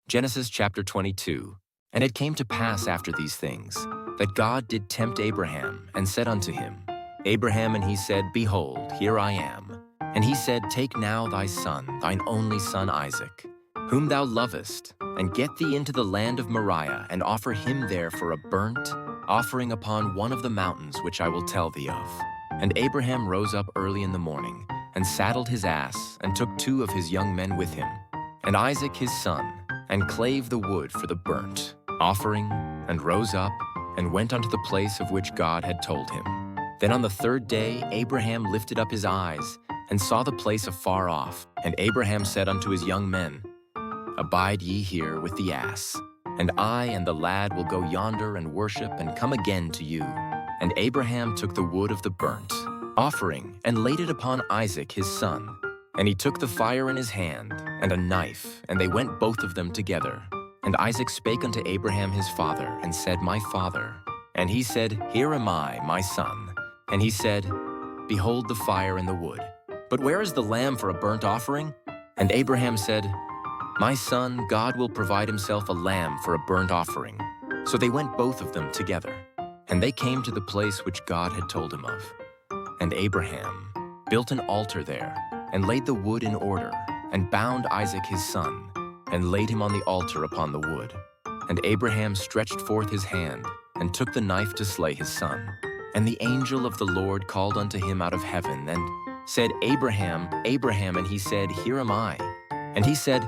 Genesis chapter 22. And it came to pass after these things, that God did tempt Abraham, and said unto him, Abraham, and he said, Behold, here I am. And he said, Take now thy son, thine only son Isaac, whom thou lovest, and get thee into the land of Moriah, and offer him there for a burnt offering upon one of the mountains which I will tell thee of. And Abraham rose up early in the morning, and saddled his ass, and took 2 of his young men with him, and Isaac his son, and clave the wood for the burnt offering, and rose up, and went unto the place of which God had told him. Then on the 3rd day Abraham lifted up his eyes, and saw the place afar off. And Abraham said unto his young men, Abide ye here with the ass, and I and the lad will go yonder and worship, and come again to you. And Abraham took the wood of the burnt offering, and laid it upon Isaac his son. And he took the fire in his hand, and a knife, and they went both of them together. And Isaac spake unto Abraham his father, and said, My father. And he said, Here am I, my son. And he said, Behold the fire and the wood, but where is the lamb for a burnt offering? And Abraham said, My son, God will provide himself a lamb for a burnt offering. So they went both of them together. And they came to the place which God had told him of. And Abraham built an altar there, and laid the wood in order, and bound Isaac his son, and laid him on the altar upon the wood. And Abraham stretched forth his hand, and took the knife to slay his son. And the angel of the Lord called unto him out of heaven, and said, Abraham, Abraham, and he said, Here am I. And he said,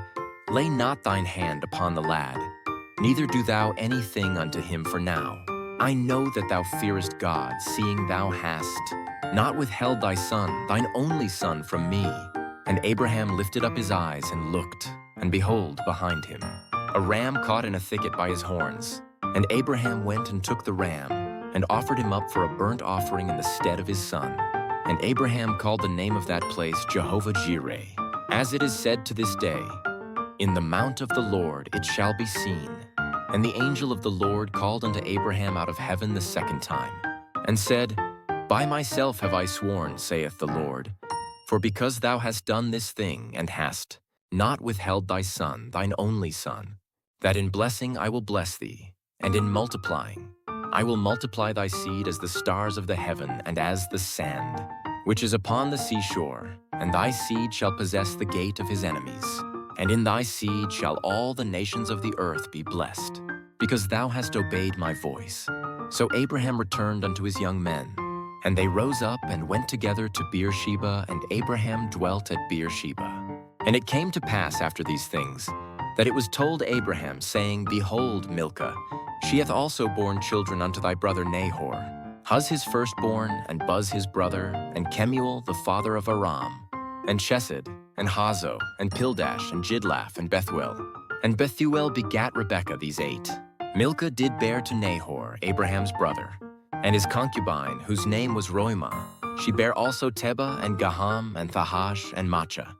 Lay not thine hand upon the lad, neither do thou anything unto him for now. I know that thou fearest God, seeing thou hast not withheld thy son, thine only son, from me. And Abraham lifted up his eyes and looked, and behold, behind him, a ram caught in a thicket by his horns. And Abraham went and took the ram, and offered him up for a burnt offering in the stead of his son. And Abraham called the name of that place Jehovah-Jireh, as it is said to this day, In the mount of the Lord it shall be seen. And the angel of the Lord called unto Abraham out of heaven the 2nd time, and said, By myself have I sworn, saith the Lord, for because thou hast done this thing, and hast not withheld thy son, thine only son, that in blessing I will bless thee, and in multiplying I will multiply thy seed as the stars of the heaven, and as the sand which is upon the seashore, and thy seed shall possess the gate of his enemies. And in thy seed shall all the nations of the earth be blessed, because thou hast obeyed my voice. So Abraham returned unto his young men, and they rose up and went together to Beersheba, and Abraham dwelt at Beersheba. And it came to pass after these things, that it was told Abraham, saying, Behold, Milcah, she hath also borne children unto thy brother Nahor, Huz his firstborn, and Buz his brother, and Kemuel the father of Aram, and Chesed, and Hazo, and Pildash, and Jidlaph, and Bethuel. And Bethuel begat Rebekah these 8. Milcah did bear to Nahor, Abraham's brother, and his concubine, whose name was Roimah. She bare also Tebah, and Gaham, and Thahash, and Maachah.